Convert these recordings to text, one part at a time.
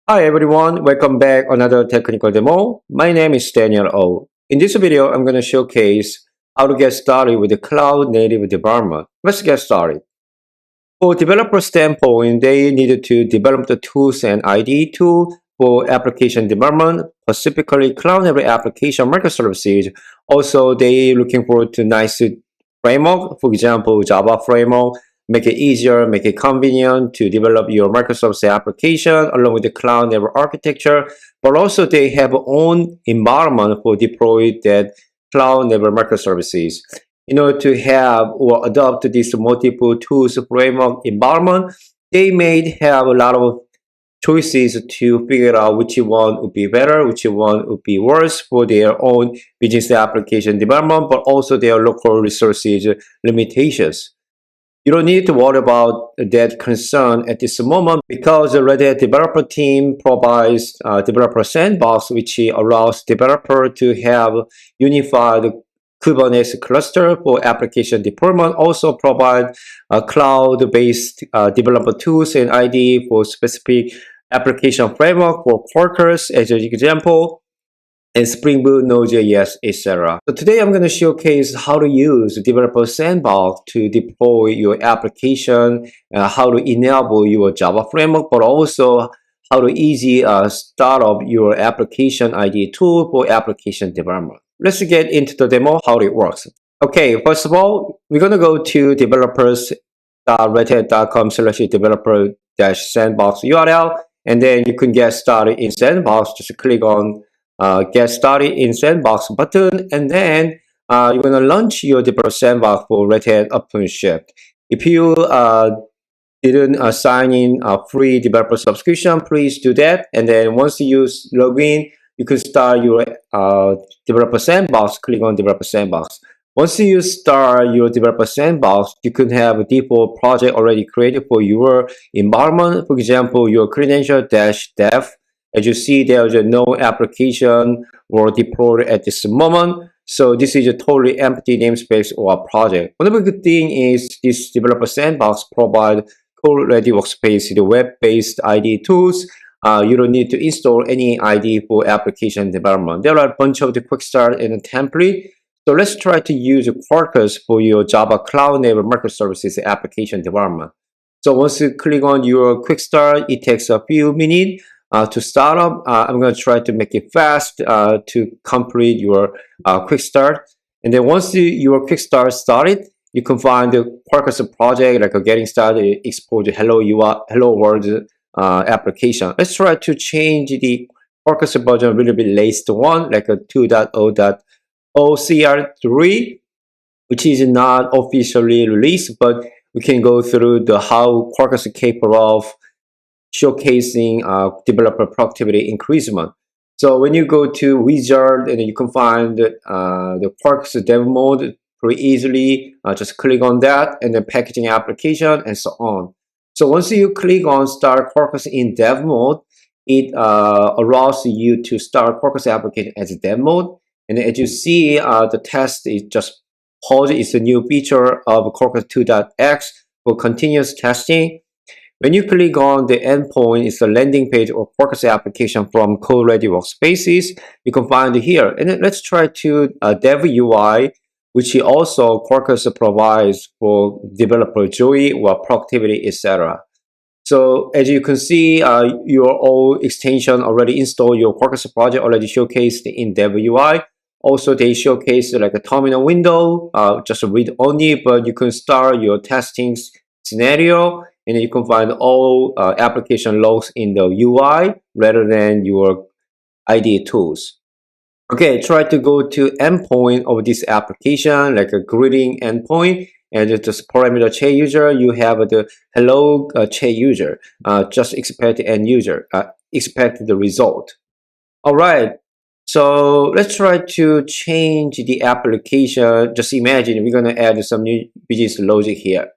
Hi everyone, welcome back another technical demo. My name is Daniel O. In this video, I'm going to showcase how to get started with the cloud native development. Let's get started. For developer standpoint, they needed to develop the tools and IDE tool for application development, specifically cloud native application microservices. Also, they looking forward to nice framework, for example, Java framework, make it easier, make it convenient to develop your microservice application along with the cloud native architecture. But also they have own environment for deploy that cloud native microservices. In order to have or adopt this multiple tools framework environment, they may have a lot of choices to figure out which one would be better, which one would be worse for their own business application development, but also their local resources limitations. You don't need to worry about that concern at this moment because the Red Hat developer team provides developer sandbox, which allows developer to have unified Kubernetes cluster for application deployment. Also provide cloud-based developer tools and IDE for specific application framework for Quarkus as an example, and Spring Boot, Node.js, etc. So today I'm going to showcase how to use Developer Sandbox to deploy your application, how to enable your Java framework, but also how to easy start up your application IDE tool for application development. Let's get into the demo, how it works. Okay, first of all, we're going to go to developers.redhat.com/developer-sandbox URL, and then you can get started in Sandbox. Just click on get started in Sandbox button, and then you're going to launch your developer sandbox for Red Hat Openshift. If you didn't sign in a free developer subscription, please do that. And then once you log in, you can start your developer sandbox. Click on developer sandbox. Once you start your developer sandbox, you can have a default project already created for your environment. For example, your credential-dev. As you see, there's no application or deployed at this moment. So this is a totally empty namespace or a project. Another good thing is this developer sandbox provide code-ready workspace, the web-based IDE tools. You don't need to install any IDE for application development. There are a bunch of the quick start and a template. So let's try to use Quarkus for your Java Cloud Native Microservices application development. So once you click on your quick start, it takes a few minutes to start up. I'm going to try to make it fast to complete your quick start. And then once your quick start started, you can find the Quarkus project like a getting started, export the hello world application. Let's try to change the Quarkus version a little bit latest one, like a 2.0.0CR3, which is not officially released, but we can go through the how Quarkus is capable of showcasing developer productivity increasement. So when you go to wizard, and you can find the Quarkus dev mode pretty easily. Just click on that, and then packaging application and so on. So once you click on start Quarkus in dev mode, it allows you to start Quarkus application as a dev mode. And as you see, the test is just paused. It's a new feature of Quarkus 2.x for continuous testing. When you click on the endpoint, it's a landing page or Quarkus application from code-ready workspaces. You can find it here. And then let's try to dev UI, which also Quarkus provides for developer joy or productivity, etc. So as you can see, your old extension already installed, your Quarkus project already showcased in dev UI. Also, they showcase like a terminal window, just read only, but you can start your testing scenario, and you can find all application logs in the UI rather than your IDE tools. Okay, try to go to endpoint of this application, like a greeting endpoint, and just parameter chat user. You have the hello chat user. Just expect the end user. Expect the result. All right. So let's try to change the application. Just imagine we're going to add some new business logic here.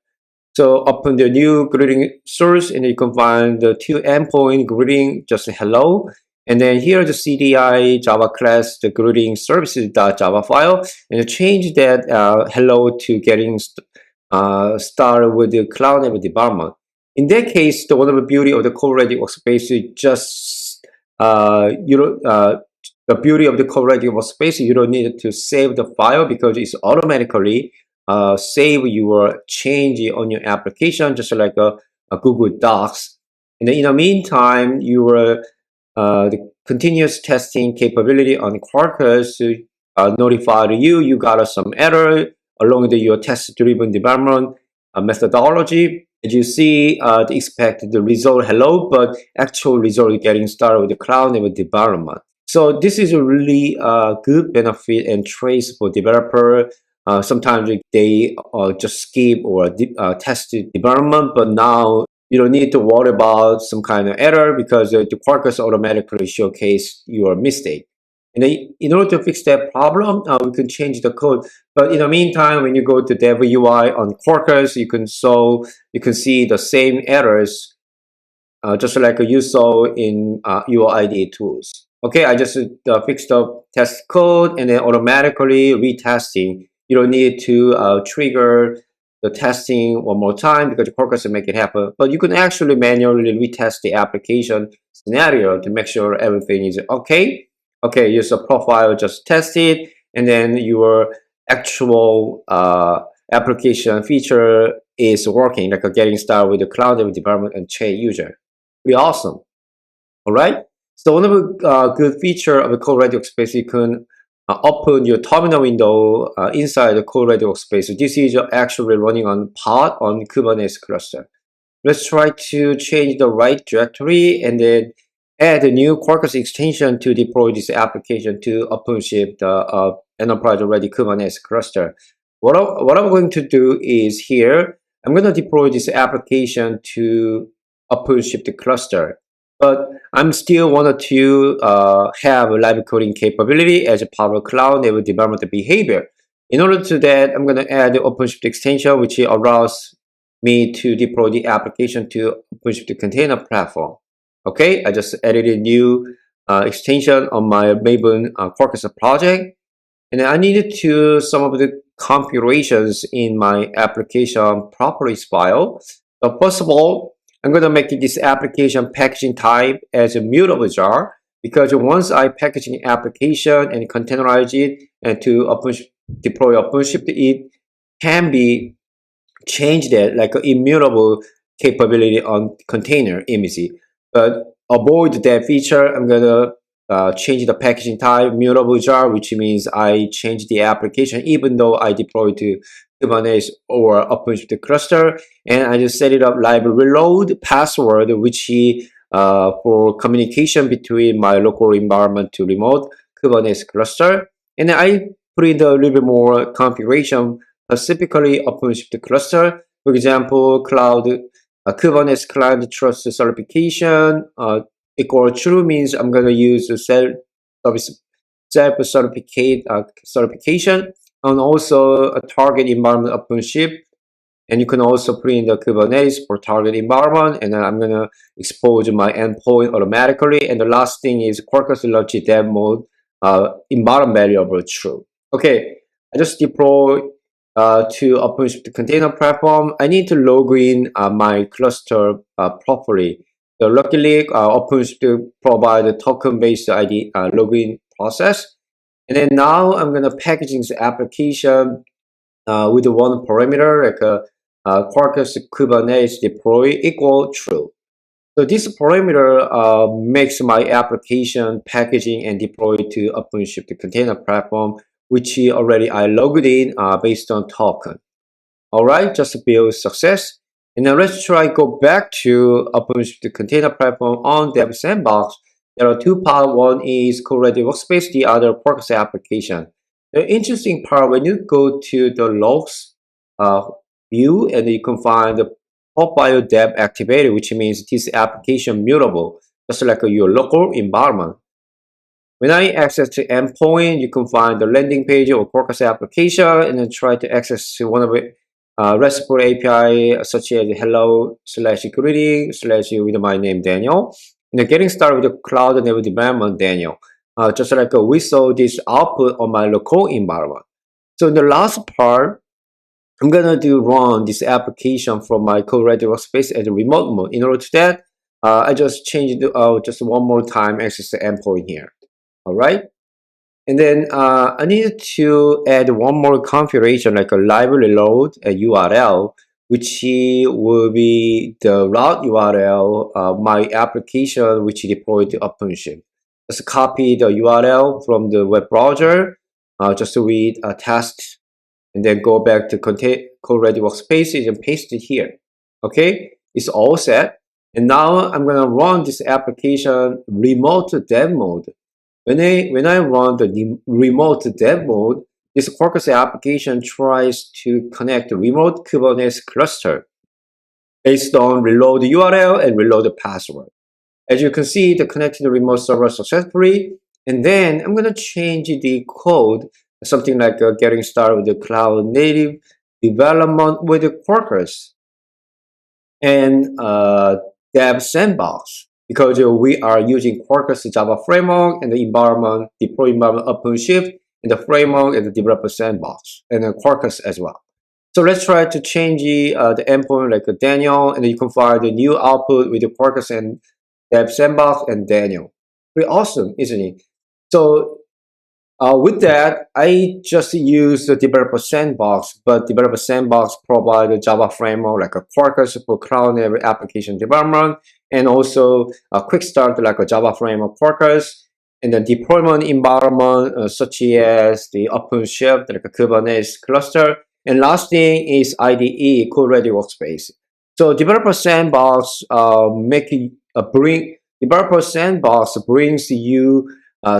So open the new greeting source, and you can find the two endpoint greeting, just hello. And then here the CDI Java class, the greeting services.java file, and change that hello to getting started with the cloud native development. In that case, the one of the beauty of the code-ready workspace is just the beauty of the code-ready workspace. You don't need to save the file because it's automatically save your change on your application, just like a Google Docs. And then in the meantime, your the continuous testing capability on Quarkus notified you got some error along with your test-driven development methodology. As you see, the expected result hello, but actual result is getting started with the cloud level development. So this is a really good benefit and trace for developer. Sometimes they just skip or test development, but now you don't need to worry about some kind of error because the Quarkus automatically showcase your mistake. And then in order to fix that problem, we can change the code. But in the meantime, when you go to Dev UI on Quarkus, you can see the same errors just like you saw in UID tools. Okay, I just fixed the test code and then automatically retesting. You don't need to trigger the testing one more time because Quarkus will make it happen. But you can actually manually retest the application scenario to make sure everything is okay. Okay, user profile just tested, and then your actual application feature is working, like getting started with the cloud development and chat user. Pretty awesome. All right. So one of the good feature of the code-ready workspace, you can open your terminal window inside the code-ready workspace. This is actually running on pod on Kubernetes cluster. Let's try to change the right directory and then add a new Quarkus extension to deploy this application to Openshift enterprise-ready Kubernetes cluster. What I'm going to do is here, I'm going to deploy this application to Openshift cluster. But I'm still wanted to have a live coding capability as a part of cloud level development behavior. In order to that, I'm going to add the Openshift extension, which allows me to deploy the application to Openshift container platform. Okay, I just added a new extension on my Maven Quarkus project, and I needed to some of the configurations in my application properties file. So first of all, I'm going to make this application packaging type as a mutable jar because once I package the application and containerize it and to deploy OpenShift, it can be changed that like an immutable capability on container image. But avoid that feature, I'm going to change the packaging type mutable jar, which means I change the application even though I deploy to Kubernetes or OpenShift cluster, and I just set it up live reload password, which for communication between my local environment to remote Kubernetes cluster, and then I put in a little bit more configuration specifically OpenShift cluster. For example, Kubernetes Cloud Trust certification equal true means I'm going to use the certification and also a target environment OpenShift. And you can also put in the Kubernetes for target environment, and then I'm going to expose my endpoint automatically. And the last thing is Quarkus launch dev mode environment variable true. Okay, I just deploy to OpenShift container platform. I need to log in my cluster properly. So luckily, OpenShift provide a token-based ID login process. And then now I'm going to package this application with one parameter, like Quarkus Kubernetes deploy equal true. So this parameter makes my application packaging and deploy to OpenShift container platform, which already I logged in based on token. All right, just build success. And now let's try go back to OpenShift container platform on Dev Sandbox. There are two parts. One is code-ready workspace, the other Quarkus application. The interesting part, when you go to the logs view, and you can find the profile dev activated, which means this application mutable, just like your local environment. When I access to endpoint, you can find the landing page of Quarkus application and then try to access one of the RESTful API such as hello/greeting/ with my name Daniel. And then getting started with the cloud and development Daniel. Just like we saw this output on my local environment. So in the last part, I'm gonna do run this application from my code-ready workspace as a remote mode. In order to that, I just changed it just one more time, access the endpoint here. All right. And then I need to add one more configuration, like a library load a URL, which will be the route URL, my application which deployed to Openshift. Just copy the URL from the web browser, just read a task, and then go back to code-ready workspaces and paste it here. Okay, it's all set. And now I'm gonna run this application remote dev mode. When I run the remote dev mode, this Quarkus application tries to connect the remote Kubernetes cluster based on reload URL and reload the password. As you can see, the connected the remote server successfully. And then I'm going to change the code, something like getting started with the cloud native development with the Quarkus and dev sandbox, because we are using Quarkus Java framework and the environment, deploy environment OpenShift, and the framework and the developer sandbox, and then Quarkus as well. So let's try to change the endpoint like Daniel, and then you can find the new output with the Quarkus and dev sandbox and Daniel. Pretty awesome, isn't it? So with that, I just use the developer sandbox, but developer sandbox provides a Java framework like a Quarkus for cloud native application development, and also a quick start like a Java framework Quarkus, and then deployment environment such as the OpenShift like a Kubernetes cluster, and last thing is IDE code-ready workspace. So developer sandbox developer sandbox brings you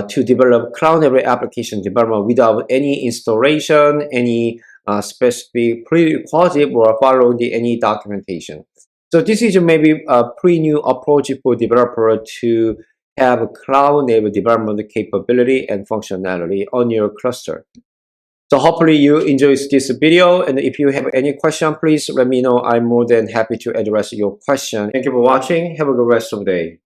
to develop cloud-native application development without any installation, any specific prerequisite, or following any documentation. So this is maybe a pretty new approach for developer to have cloud-native development capability and functionality on your cluster. So hopefully you enjoyed this video, and if you have any question, please let me know. I'm more than happy to address your question. Thank you for watching. Have a good rest of the day.